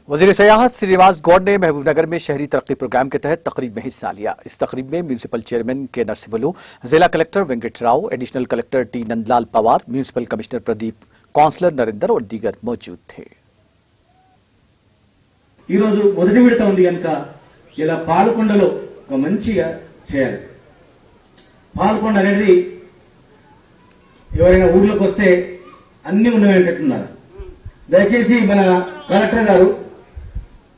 वज़ीर सयाहत श्रीनिवास गौड़ ने महबूबनगर में शहरी तरक्की प्रोग्राम के तहत तकरीब में हिस्सा लिया। इस तकरीब में म्यूनिसिपल चेयरमैन के नरसिंहलू, जिला collector Venkat Rao, additional collector T Nandlal Pawar, municipal commissioner Pradeep, councillor Narendra और दीगर मौजूद थे। మొదటి విడత ఉంది కనుక ఇలా పాలకొండలో ఒక మంచిగా చేయాలి. పాలకొండ అనేది ఎవరైనా ఊర్లోకి వస్తే అన్ని ఉన్నట్టున్నారు. దయచేసి మన కలెక్టర్ గారు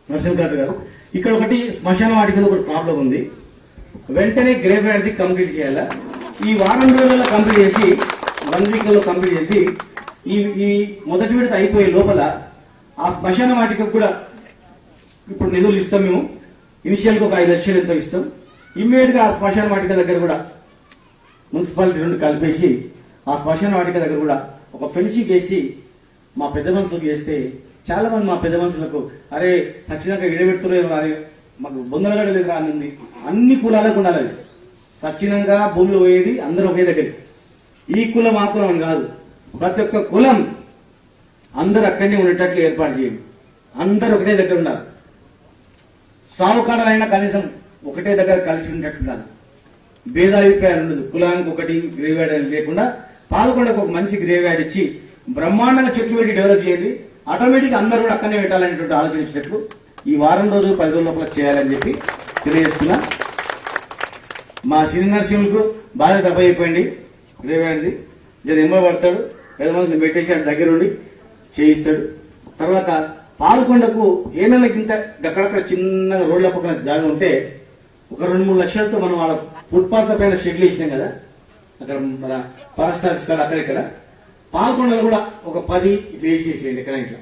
నరసింహ కలెక్టర్ గారు ఇక్కడ ఒకటి శ్మశాన వాటికలో ఒకటి ప్రాబ్లం ఉంది. వెంటనే గ్రేవ్ యార్డ్ కంప్లీట్ చేయాలా. ఈ వారం రోజుల్లో కంప్లీట్ చేసి 1 వీక్ లో కంప్లీట్ చేసి ఈ మొదటి విడత అయిపోయే లోపల ఆ శ్మశాన వాటికకు కూడా ఇప్పుడు నిధులు ఇస్తాం. మేము ఇనిషియల్ గా ఒక 5 లక్షలు ఎంతో ఇస్తాం. ఇమ్మీడియట్ గా ఆ శ్మశాన వాటిక దగ్గర కూడా మున్సిపాలిటీ నుండి కలిపేసి ఆ శ్మశాన వాటిక దగ్గర కూడా ఒక ఫెన్సింగ్ వేసి మా పెద్ద మనుషులకు చేస్తే చాలా మంది మా పెద్ద మనుషులకు అరే సచ్చినాక ఇడబెడుతున్నారు అరే మాకు బొందలగడ లేదు రానుంది. అన్ని కులాలకు ఉండాలి. సచ్చినంగా భూములు పోయేది అందరూ ఒకే దగ్గరికి. ఈ కులం ఆ కులం అని కాదు, ప్రతి ఒక్క కులం అందరూ అక్కడనే ఉండేటట్లు ఏర్పాటు చేయండి. అందరూ ఒకటే దగ్గర ఉండాలి. సావుకాడలైనా కనీసం ఒకటే దగ్గర కలిసి ఉండేటట్టు ఉండాలి. భేదాభిప్రాయాలు ఉండదు. కులానికి ఒకటి గ్రేవ్ యార్డ్ లేకుండా పాల్గొండకు ఒక మంచి గ్రేవ్ యార్డ్ ఇచ్చి బ్రహ్మాండంగా చెట్లు పెట్టి డెవలప్ చేయండి. ఆటోమేటిక్ అందరూ కూడా అక్కడనే పెట్టాలనేటువంటి ఆలోచించినట్లు ఈ వారం రోజులు 10 రోజుల లోపల చేయాలని చెప్పి తెలియజేస్తున్నా. మా శ్రీ నరసింహకు బాధ్యత అప్పయిపోయింది. గ్రేవ్ యార్డ్ది జర ఎమ్మో పడతాడు, పెద్ద మనుషులు పెట్టేసి ఆయన దగ్గర ఉండి చేయిస్తాడు. తర్వాత పాల్గొండకు ఏమైనా ఇంత అక్కడక్కడ చిన్నగా రోడ్ల పక్కన జాగా ఉంటే ఒక 2-3 లక్షలతో మనం వాళ్ళ ఫుట్పాత్ పైన షెడ్లు వేసినాం కదా, అక్కడ మన ఫారెస్ట్ ఆఫీస్ కాడ అక్కడ ఇక్కడ పాల్గొండలు కూడా ఒక 10 ఇట్లా వేసేసేయండి. ఎక్కడ ఇట్లా